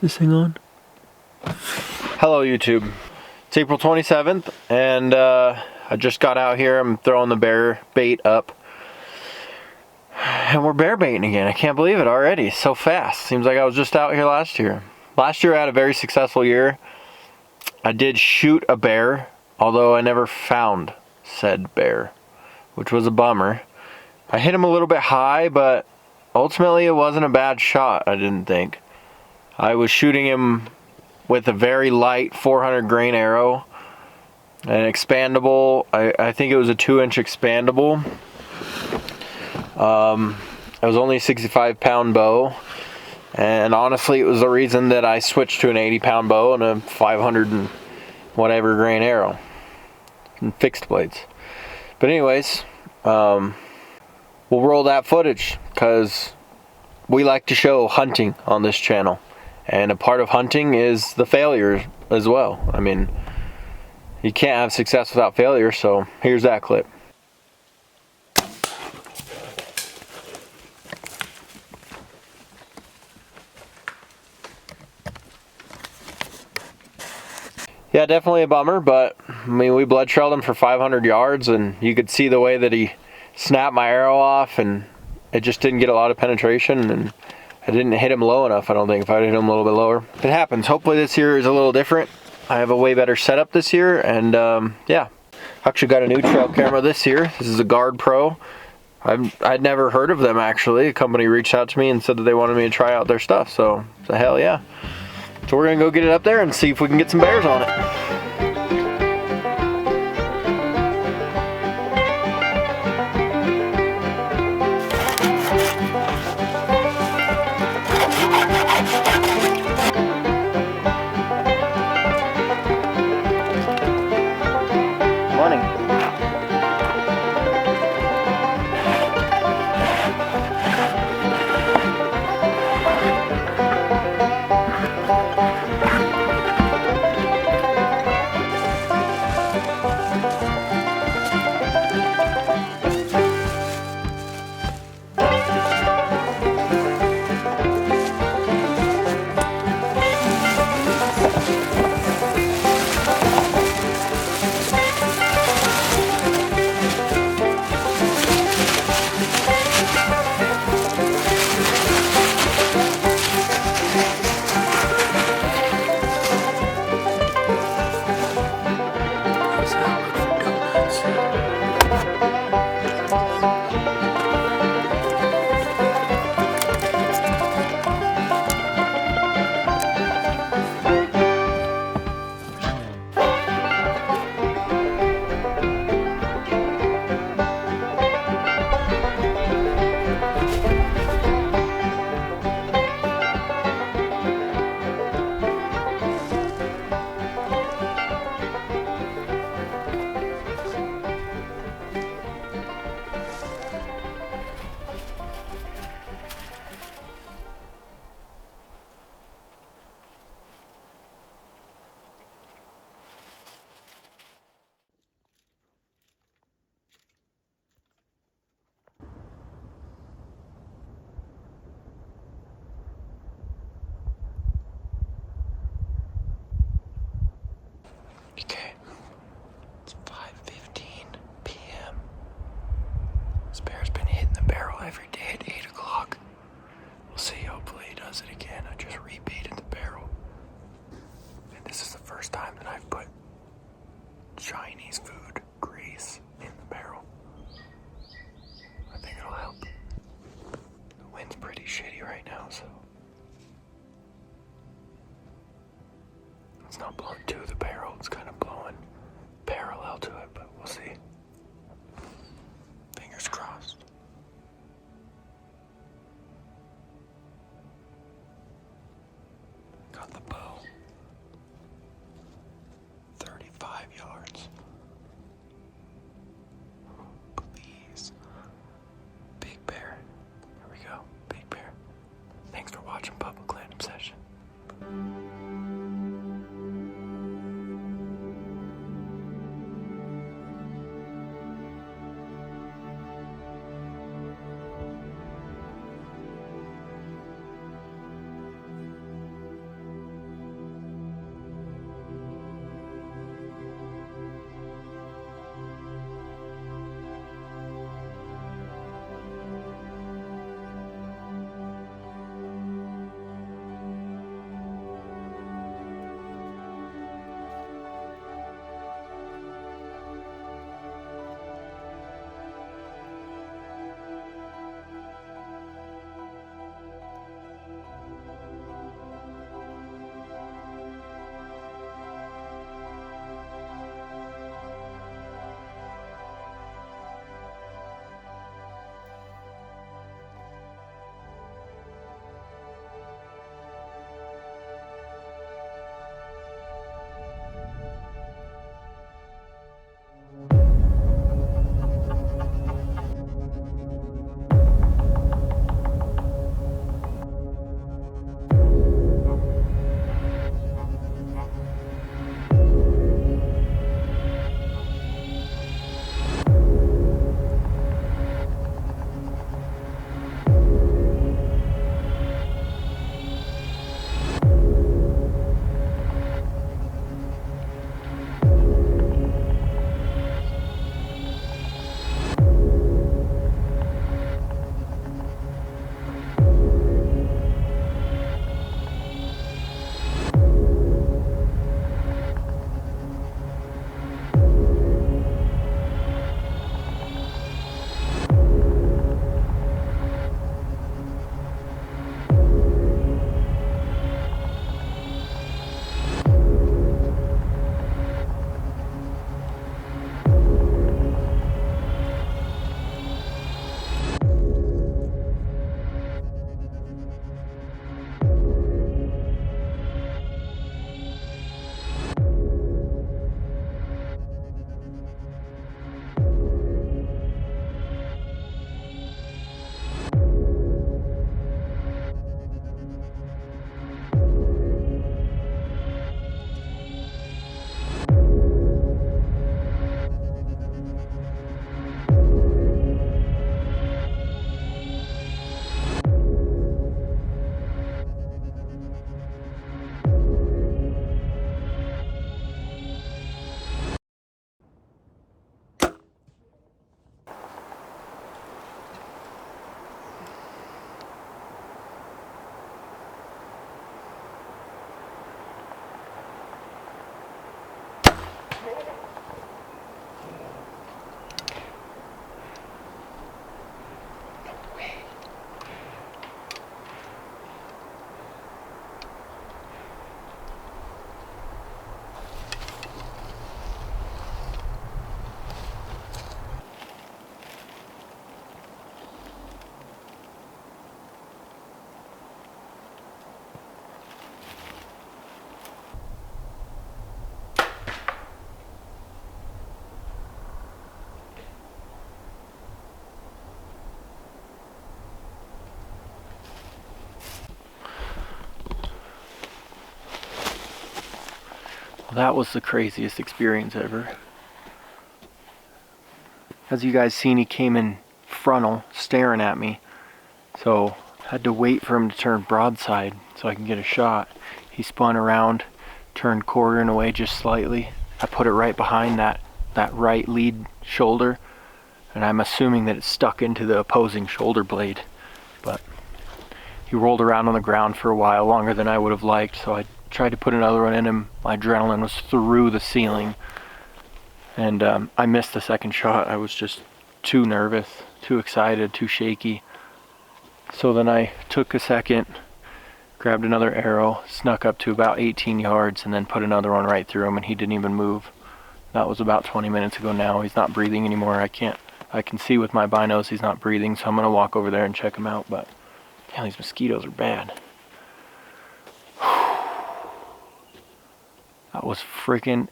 this thing on? Hello YouTube. It's April 27th and I just got out here. I'm throwing the bear bait up. And we're bear baiting again. I can't believe it already. So fast. Seems like I was just out here last year. Last year I had a very successful year. I did shoot a bear, although I never found said bear, which was a bummer. I hit him a little bit high, but ultimately it wasn't a bad shot, I didn't think. I was shooting him with a very light 400 grain arrow, an expandable. I think it was a 2-inch expandable. It was only a 65-pound bow, and honestly it was the reason that I switched to an 80-pound bow and a 500 and whatever grain arrow and fixed blades. But anyways, we'll roll that footage because we like to show hunting on this channel, and a part of hunting is the failure as well. I mean, you can't have success without failure, so here's that clip. Yeah, definitely a bummer, but I mean, we blood trailed him for 500 yards, and you could see the way that he snapped my arrow off, and it just didn't get a lot of penetration, and I didn't hit him low enough, I don't think. If I hit him a little bit lower. It happens. Hopefully this year is a little different. I have a way better setup this year, and yeah. Actually got a new trail camera this year. This is a Guard Pro. I'd never heard of them, actually. A company reached out to me and said that they wanted me to try out their stuff, so hell yeah. So we're gonna go get it up there and see if we can get some bears on it. Okay, it's 5:15 p.m. This bear's been hitting the barrel every day at 8 o'clock. We'll see, hopefully he does it again. I just rebaited the barrel. And this is the first time that I've put Chinese food grease in the barrel. I think it'll help. The wind's pretty shitty right now, so it's not blowing to the barrel, it's kind of blowing parallel to it, but we'll see. Fingers crossed. Got the bow. 35 yards. Please. Big bear. Here we go. Big bear. Thanks for watching Public Land Obsession. Well, that was the craziest experience ever. As you guys seen, he came in frontal, staring at me. So I had to wait for him to turn broadside so I can get a shot. He spun around, turned quartering away just slightly. I put it right behind that right lead shoulder, and I'm assuming that it stuck into the opposing shoulder blade. But he rolled around on the ground for a while, longer than I would have liked, so I tried to put another one in him. My adrenaline was through the ceiling, and I missed the second shot. I was just too nervous, too excited, too shaky. So then I took a second, grabbed another arrow, snuck up to about 18 yards, and then put another one right through him, and he didn't even move. That was about 20 minutes ago now. He's not breathing anymore. I can see with my binos he's not breathing, so I'm gonna walk over there and check him out. But damn, these mosquitoes are bad. That was freaking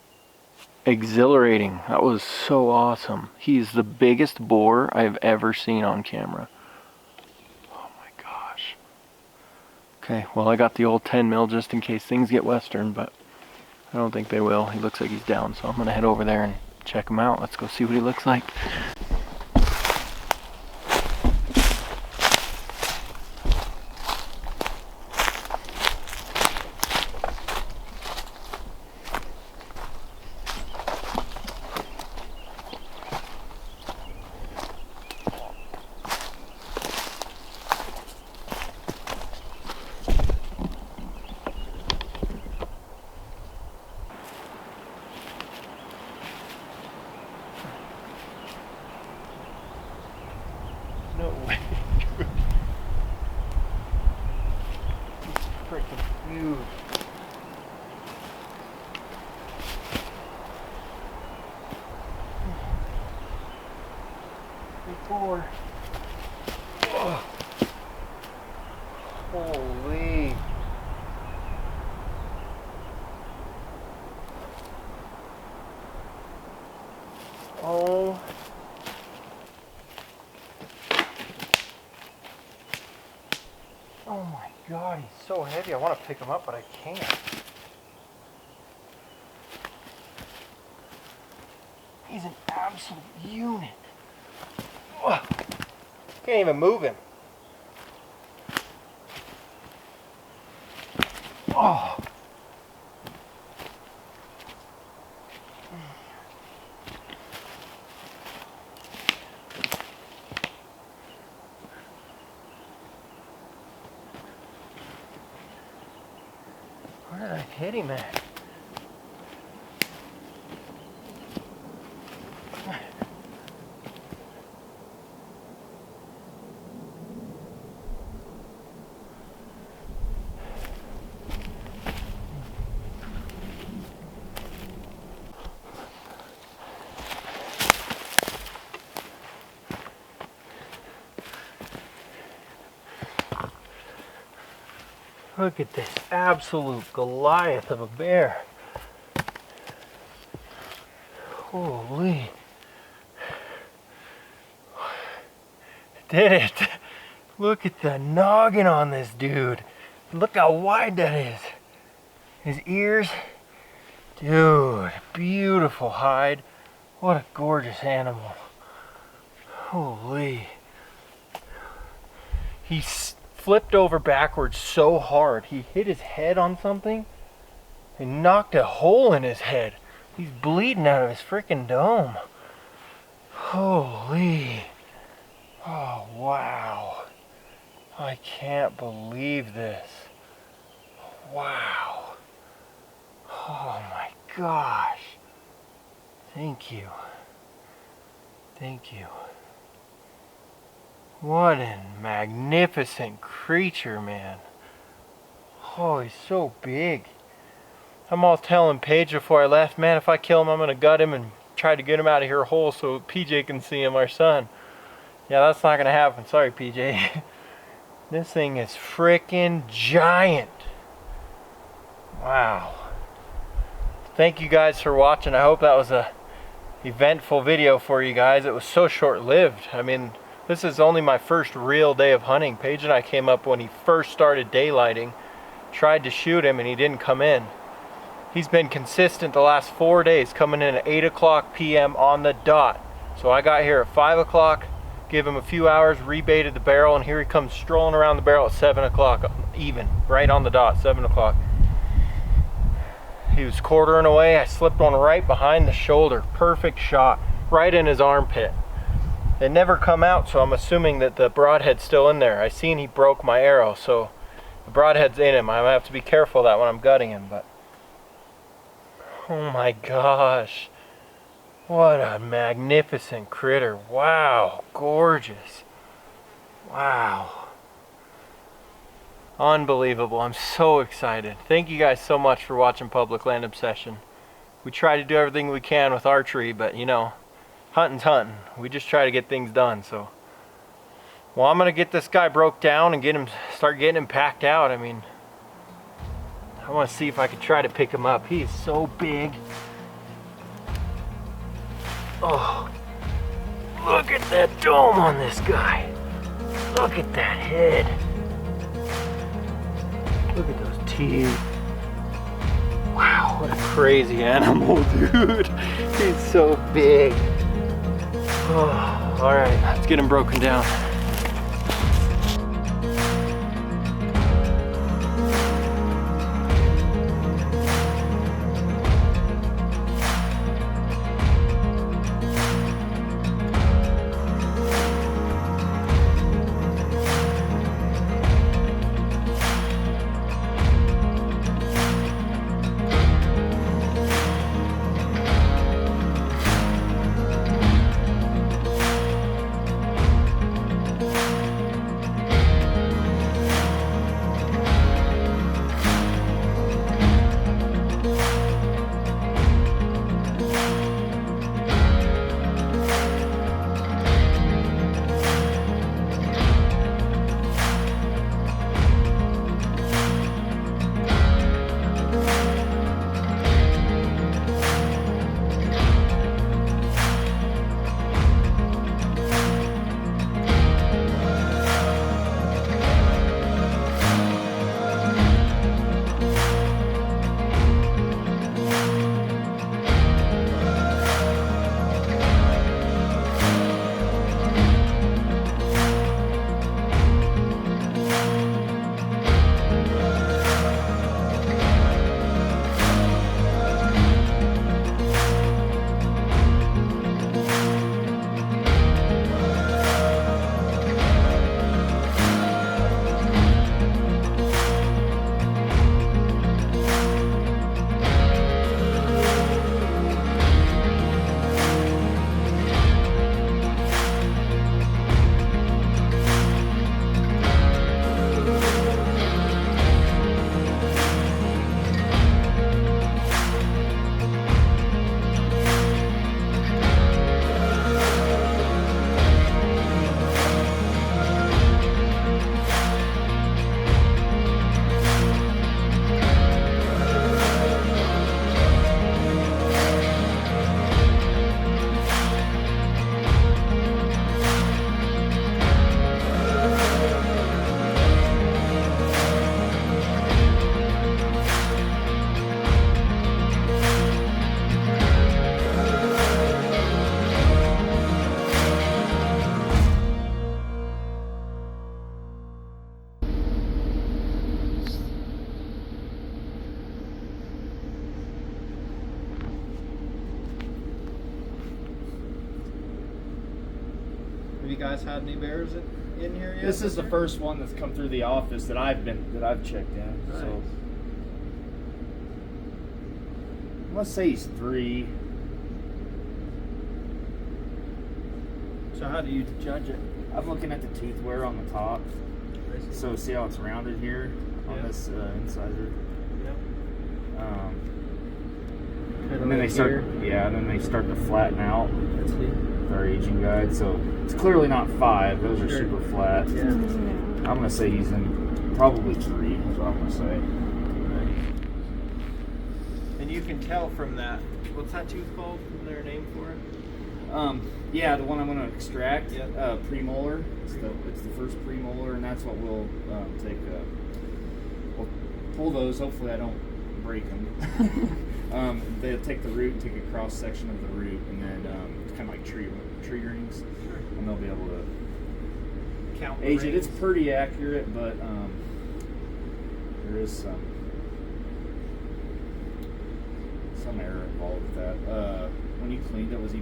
exhilarating. That was so awesome. He's the biggest boar I've ever seen on camera. Oh my gosh. Okay, well, I got the old 10 mil just in case things get western, but I don't think they will. He looks like he's down, so I'm gonna head over there and check him out. Let's go see what he looks like. No way. He's freaking huge. Big boar. Oh. Holy. Oh. Oh my God, he's so heavy. I want to pick him up, but I can't. He's an absolute unit. Oh, can't even move him. Oh. Where did I hit him at? Look at this absolute Goliath of a bear. Holy. Did it. Look at the noggin on this dude. Look how wide that is. His ears. Dude, beautiful hide. What a gorgeous animal. Holy. He's flipped over backwards so hard. He hit his head on something and knocked a hole in his head. He's bleeding out of his freaking dome. Holy. Oh, wow. I can't believe this. Wow. Oh my gosh. Thank you. Thank you. What a magnificent creature, man. Oh, he's so big. I'm all telling Paige before I left, man, if I kill him, I'm going to gut him and try to get him out of here whole so PJ can see him, our son. Yeah, that's not going to happen. Sorry, PJ. This thing is freaking giant. Wow. Thank you guys for watching. I hope that was a eventful video for you guys. It was so short-lived. I mean, this is only my first real day of hunting. Paige and I came up when he first started daylighting, tried to shoot him, and he didn't come in. He's been consistent the last 4 days, coming in at 8 o'clock p.m. on the dot. So I got here at 5 o'clock, give him a few hours, rebaited the barrel, and here he comes strolling around the barrel at 7 o'clock, even, right on the dot, 7 o'clock. He was quartering away. I slipped one right behind the shoulder. Perfect shot, right in his armpit. It never come out, so I'm assuming that the broadhead's still in there. I seen he broke my arrow, so the broadhead's in him. I have to be careful of that when I'm gutting him, but oh my gosh. What a magnificent critter. Wow, gorgeous. Wow. Unbelievable. I'm so excited. Thank you guys so much for watching Public Land Obsession. We try to do everything we can with archery, but you know, hunting's hunting. We just try to get things done. So, well, I'm gonna get this guy broke down and start getting him packed out. I mean, I want to see if I can try to pick him up. He is so big. Oh, look at that dome on this guy. Look at that head. Look at those teeth. Wow, what a crazy animal, dude. He's so big. Oh, all right, let's get him broken down. Have you guys had any bears in here yet? This is the first one that's come through the office that I've checked in. Nice. So let's say he's 3. So how do you judge it? I'm looking at the tooth wear on the top. So see how it's rounded here on this incisor. Yep. And then they start, and then they start to flatten out. Let's see. Our aging guide, so it's clearly not 5. Those are super flat. Yeah. I'm gonna say he's in probably 3. That's what I'm gonna say. And you can tell from that. What's that tooth called? Is there a name for it? Yeah, the one I'm gonna extract. Yep. Premolar. It's the first premolar, and that's what we'll take. We'll pull those. Hopefully, I don't break them. They'll take the root and take a cross section of the root, and then kind of like tree rings, and they'll be able to Count the age it. rings. It's pretty accurate, but there is some error involved with that. When you cleaned it, was he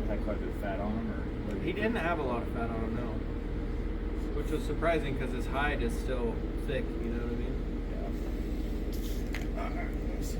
had quite a bit of fat on him, or what He didn't have a lot of fat on him, no. Which was surprising because his hide is still thick, you know what I mean? Yeah. Alright, let's see.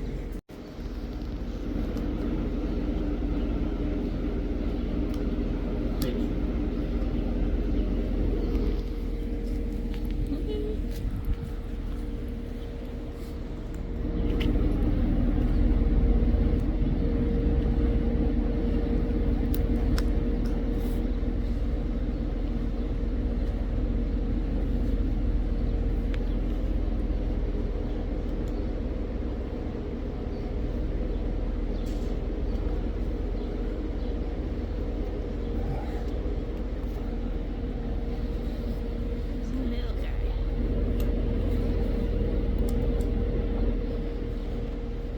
Little guy.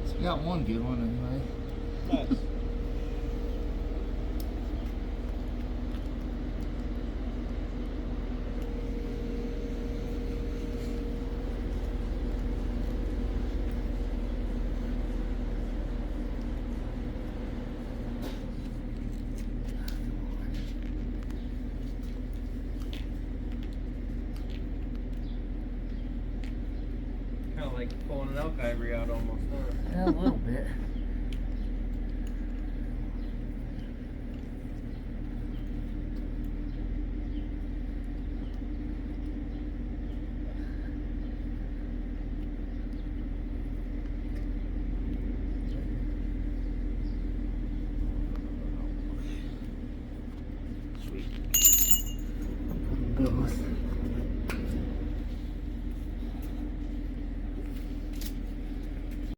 So we got one good one anyway. Nice. Kind of like pulling an elk ivory out almost, huh? Yeah, a little bit.